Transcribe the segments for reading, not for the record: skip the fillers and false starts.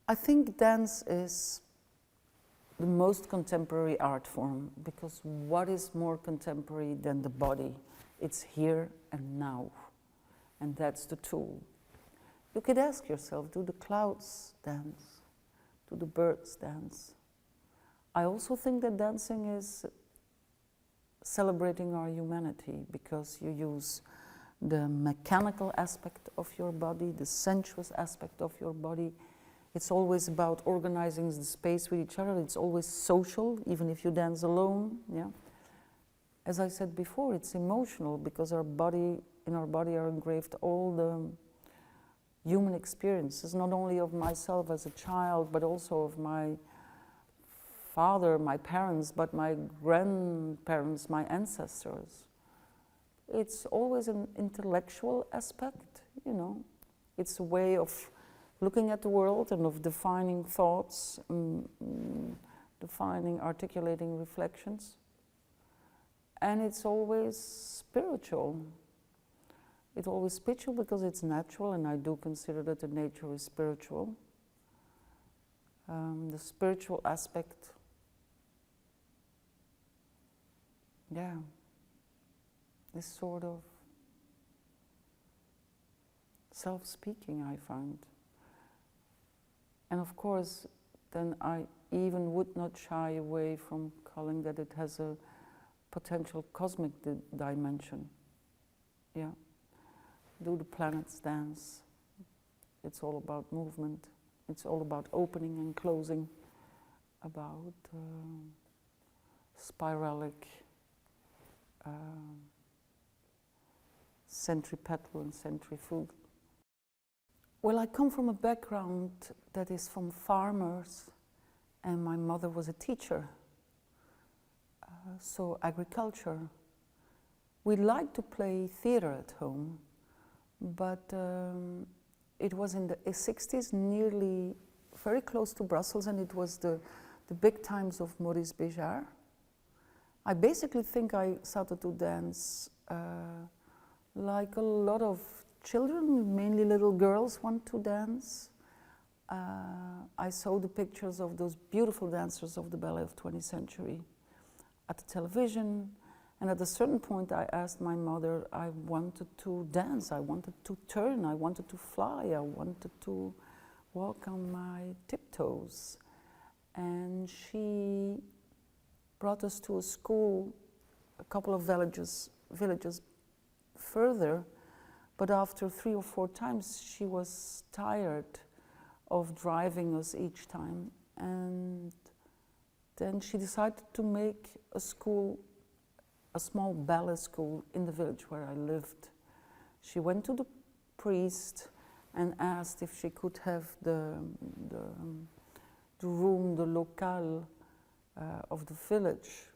I think dance is the most contemporary art form, because what is more contemporary than the body? It's here and now, and that's the tool. You could ask yourself, do the clouds dance? Do the birds dance? I also think that dancing is celebrating our humanity, because you use the mechanical aspect of your body, the sensuous aspect of your body. It's always about organizing the space with each other. It's always social, even if you dance alone. Yeah. As I said before, it's emotional, because in our body are engraved all the human experiences, not only of myself as a child, but also of my father, my parents, but my grandparents, my ancestors. It's always an intellectual aspect, you know. It's a way of looking at the world and of defining thoughts, articulating reflections. And it's always spiritual. It's always spiritual because it's natural, and I do consider that the nature is spiritual. The spiritual aspect, yeah, is sort of self-speaking, I find. And of course, then I even would not shy away from calling that it has a potential cosmic dimension. Yeah. Do the planets dance? It's all about movement. It's all about opening and closing, about spiralic, centripetal and centrifugal. Well, I come from a background that is from farmers, and my mother was a teacher, so agriculture. We liked to play theater at home, but it was in the 60s, nearly very close to Brussels, and it was the big times of Maurice Béjart. I basically think I started to dance like a lot of children, mainly little girls, want to dance. I saw the pictures of those beautiful dancers of the ballet of 20th century at the television, and at a certain point I asked my mother, I wanted to dance, I wanted to turn, I wanted to fly, I wanted to walk on my tiptoes. And she brought us to a school a couple of villages further, but after 3 or 4 times she was tired of driving us each time, and then she decided to make a school, a small ballet school in the village where I lived. She went to the priest and asked if she could have the room, the locale of the village,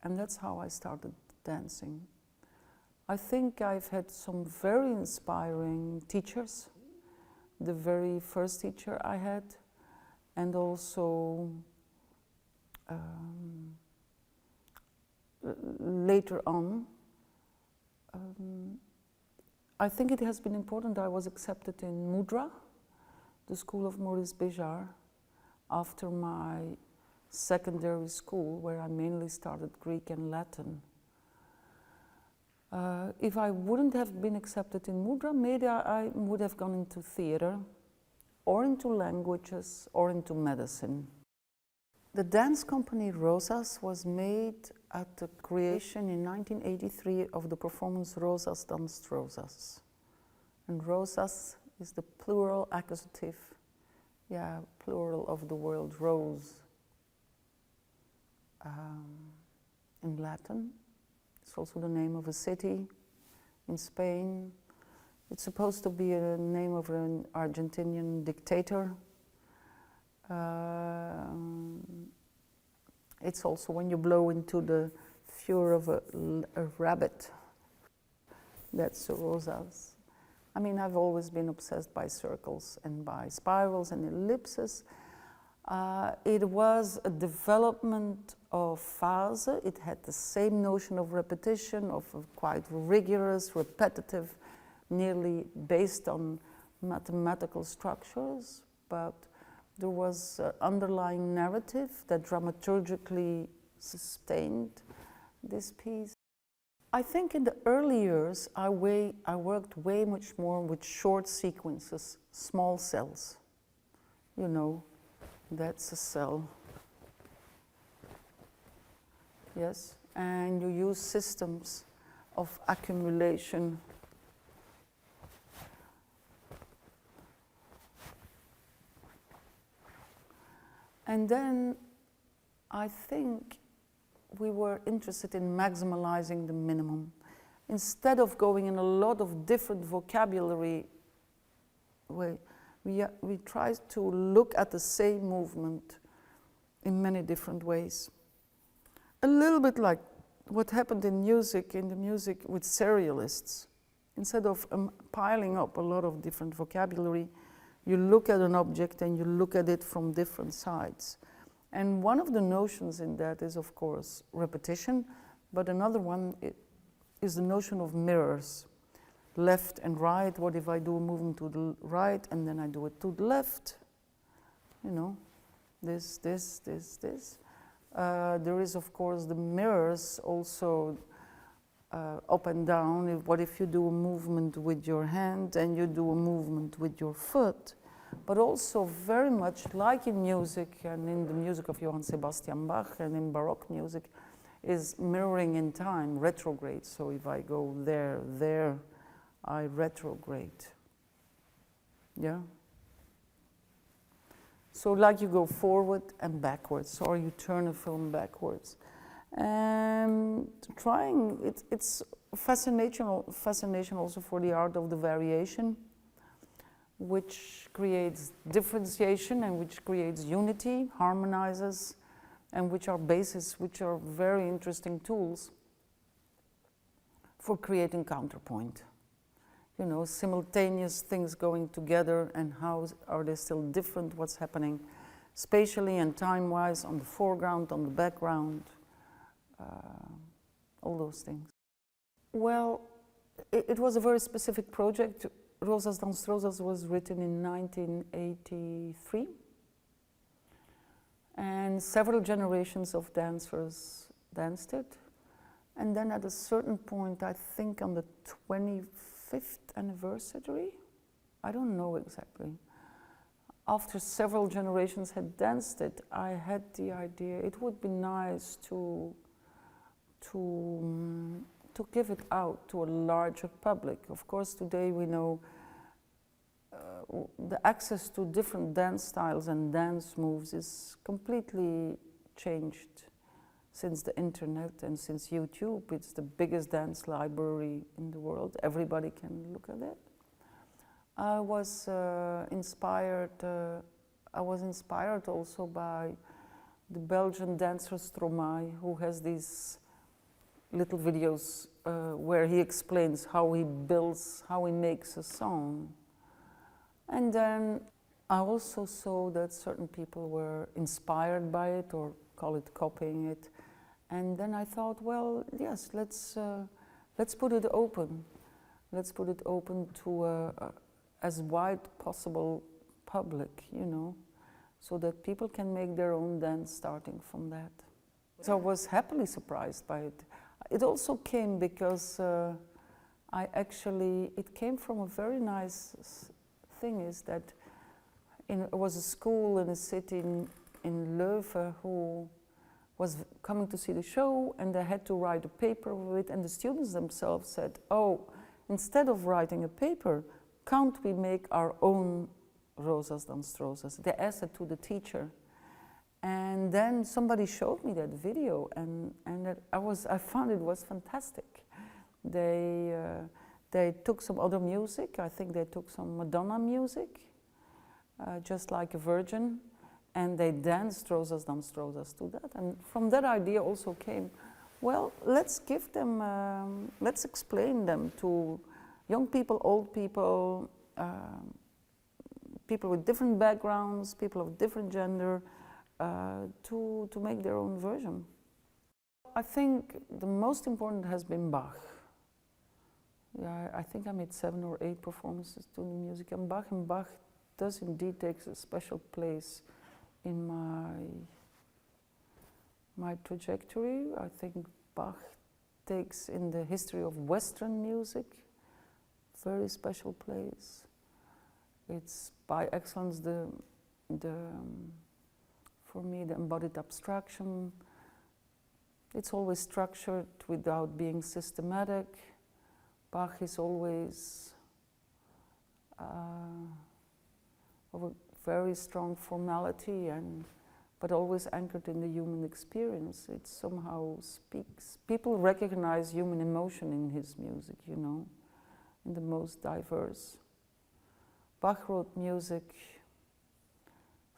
and that's how I started dancing. I think I've had some very inspiring teachers. The very first teacher I had, and also later on. I think it has been important. I was accepted in Mudra, the school of Maurice Béjart, after my secondary school, where I mainly started Greek and Latin. If I wouldn't have been accepted in Mudra, maybe I would have gone into theater, or into languages, or into medicine. The dance company Rosas was made at the creation in 1983 of the performance Rosas, danst, Rosas. And Rosas is the plural accusative, plural of the word rose in Latin. It's also the name of a city in Spain. It's supposed to be a name of an Argentinian dictator. It's also when you blow into the fur of a rabbit. That's Rosas. I mean, I've always been obsessed by circles and by spirals and ellipses. It was a development of Fase. It had the same notion of repetition, of a quite rigorous, repetitive, nearly based on mathematical structures, but There was an underlying narrative that dramaturgically sustained this piece. I think in the early years, I worked way much more with short sequences, small cells. You know, that's a cell. Yes, and you use systems of accumulation. And then I think we were interested in maximalizing the minimum. Instead of going in a lot of different vocabulary way, we tried to look at the same movement in many different ways. A little bit like what happened in the music with serialists. Instead of piling up a lot of different vocabulary, you look at an object and you look at it from different sides. And one of the notions in that is, of course, repetition, but another one is the notion of mirrors. Left and right, what if I do a movement to the right and then I do it to the left? You know, this. There is, of course, the mirrors also up and down. What if you do a movement with your hand and you do a movement with your foot? But also very much like in music and in the music of Johann Sebastian Bach and in Baroque music is mirroring in time, retrograde. So if I go there, I retrograde. Yeah? So like you go forward and backwards, or you turn a film backwards. And it's fascination also for the art of the variation, which creates differentiation and which creates unity, harmonizes, and which are very interesting tools for creating counterpoint. You know, simultaneous things going together, and how are they still different, what's happening spatially and time-wise on the foreground, on the background, all those things. Well, it was a very specific project. Rosas, Danst, Rosas was written in 1983, and several generations of dancers danced it. And then at a certain point, I think on the 25th anniversary, I don't know exactly, after several generations had danced it, I had the idea it would be nice to give it out to a larger public. Of course, today we know the access to different dance styles and dance moves is completely changed since the internet and since YouTube. It's the biggest dance library in the world. Everybody can look at it. I was inspired also by the Belgian dancer Stromae, who has these little videos where he explains how he makes a song. And then I also saw that certain people were inspired by it, or call it copying it. And then I thought, well, yes, let's put it open. Let's put it open to as wide possible public, you know, so that people can make their own dance starting from that. So I was happily surprised by it. It also came because it came from a very nice thing, is that it was a school in a city in Louvre who was coming to see the show, and they had to write a paper with it, and the students themselves said, oh, instead of writing a paper, can't we make our own Rosas, Danst, Rosas? They asked it to the teacher. And then somebody showed me that video, and I found it was fantastic. They took some other music. I think they took some Madonna music, just like a Virgin, and they danced Rosas, Danst, Rosas to that. And from that idea also came, well, let's give them, let's explain them to young people, old people, people with different backgrounds, people of different gender, to make their own version. I think the most important has been Bach. Yeah, I think I made 7 or 8 performances to the music, and Bach does indeed take a special place in my trajectory. I think Bach takes in the history of Western music very special place. It's by excellence for me the embodied abstraction. It's always structured without being systematic. Bach is always of a very strong formality, but always anchored in the human experience. It somehow speaks. People recognize human emotion in his music, you know, in the most diverse. Bach wrote music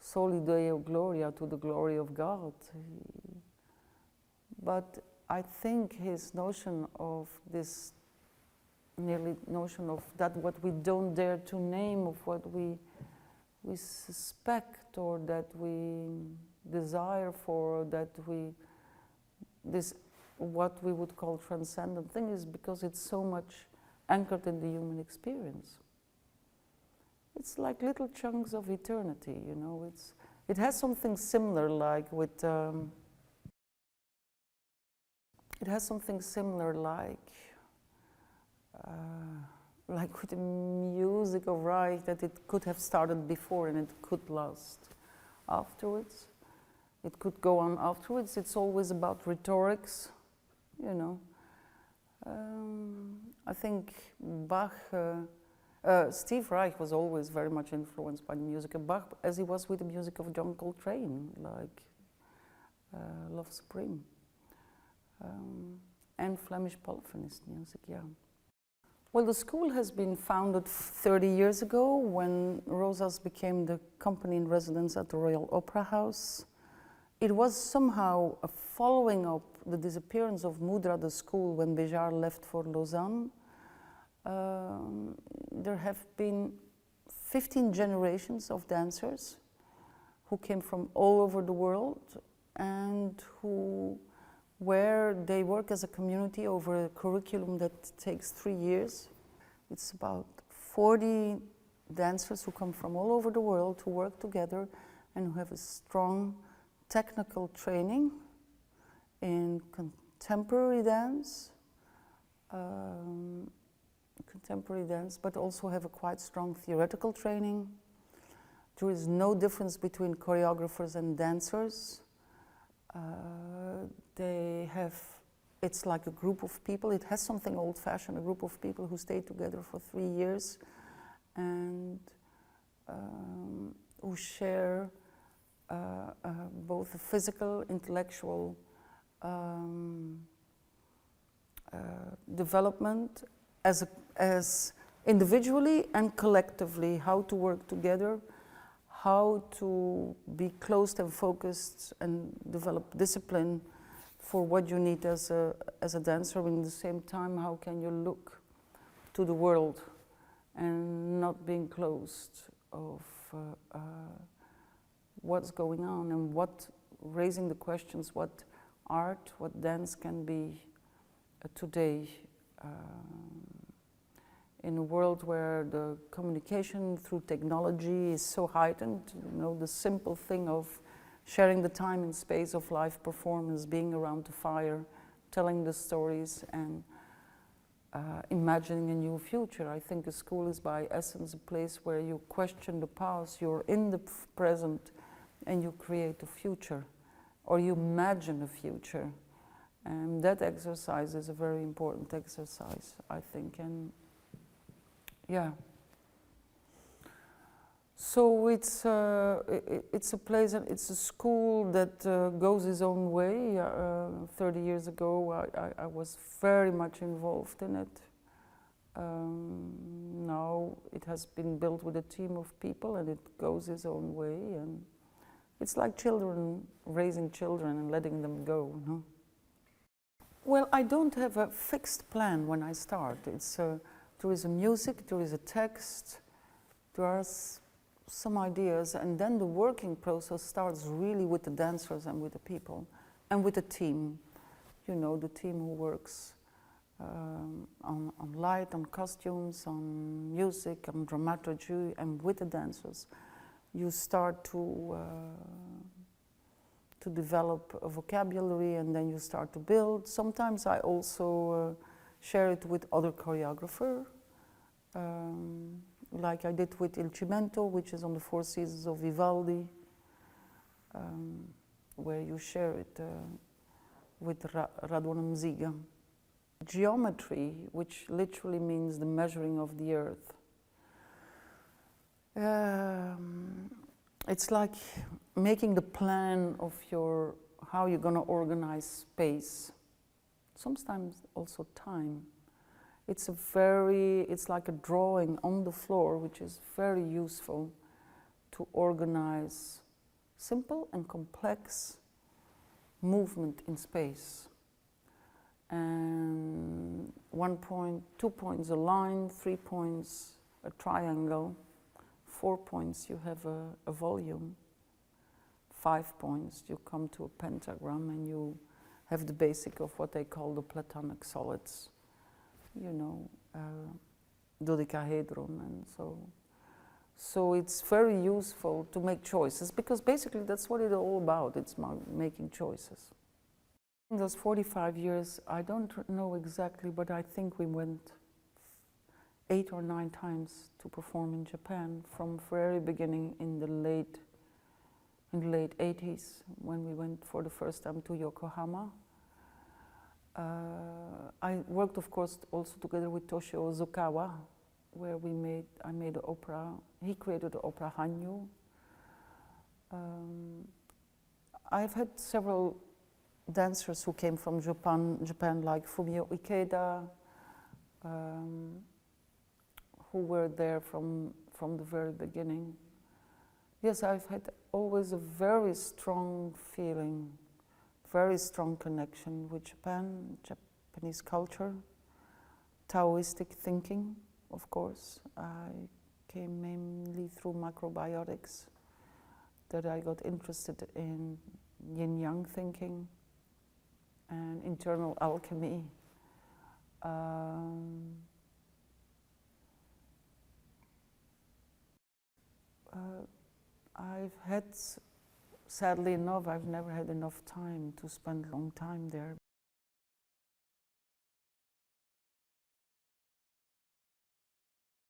soli Deo Gloria, to the glory of God. But I think his notion of this nearly notion of that what we don't dare to name, of what we suspect, or that we desire for, that this what we would call transcendent thing, is because it's so much anchored in the human experience. It's like little chunks of eternity, you know. It has something similar, like with with the music of Reich, that it could have started before and it could last afterwards. It could go on afterwards. It's always about rhetorics, you know. I think Bach, Steve Reich was always very much influenced by the music of Bach, as he was with the music of John Coltrane, like Love Supreme, and Flemish polyphonist music, yeah. Well, the school has been founded 30 years ago when Rosas became the company in residence at the Royal Opera House. It was somehow a following up the disappearance of Mudra, the school, when Béjart left for Lausanne. There have been 15 generations of dancers who came from all over the world and where they work as a community over a curriculum that takes 3 years. It's about 40 dancers who come from all over the world to work together and who have a strong technical training in contemporary dance, but also have a quite strong theoretical training. There is no difference between choreographers and dancers. It's like a group of people. It has something old-fashioned, a group of people who stay together for 3 years and who share both a physical, intellectual development as individually and collectively, how to work together, how to be closed and focused and develop discipline for what you need as a dancer. In the same time, how can you look to the world and not being closed of what's going on, and raising the questions what art, what dance can be today in a world where the communication through technology is so heightened. You know, the simple thing of sharing the time and space of live performance, being around the fire, telling the stories, and imagining a new future. I think a school is by essence a place where you question the past, you're in the present, and you create a future, or you imagine a future. And that exercise is a very important exercise, I think, and yeah. So it's a place, it's a school that goes its own way. 30 years ago, I was very much involved in it. Now it has been built with a team of people, and it goes its own way. And it's like children, raising children and letting them go. No? Well, I don't have a fixed plan when I start. There is a music, there is a text, there are some ideas, and then the working process starts really with the dancers and with the people and with the team. You know, the team who works on light, on costumes, on music, on dramaturgy, and with the dancers, you start to develop a vocabulary, and then you start to build. Sometimes I also share it with other choreographers, like I did with Il Cimento, which is on the Four Seasons of Vivaldi, where you share it with Radwan Mziga. Geometry, which literally means the measuring of the earth. It's like making the plan of how you're going to organize space. Sometimes also time. It's like a drawing on the floor, which is very useful to organize simple and complex movement in space. And 1 point, 2 points a line, 3 points a triangle, 4 points you have a volume, 5 points you come to a pentagram, and you have the basic of what they call the Platonic solids, you know, dodecahedron, and so it's very useful to make choices, because basically that's what it's all about. It's making choices. In those 45 years, I don't know exactly, but I think we went 8 or 9 times to perform in Japan, from very beginning in the late 80s, when we went for the first time to Yokohama. I worked, of course, also together with Toshio Hosokawa, where I made the opera. He created the opera Hanjo. I've had several dancers who came from Japan, like Fumio Ikeda, who were there from the very beginning. Yes, I've had always a very strong feeling, very strong connection with Japan, Japanese culture, Taoistic thinking, of course. I came mainly through macrobiotics, that I got interested in yin-yang thinking and internal alchemy. I've had, sadly enough, I've never had enough time to spend a long time there.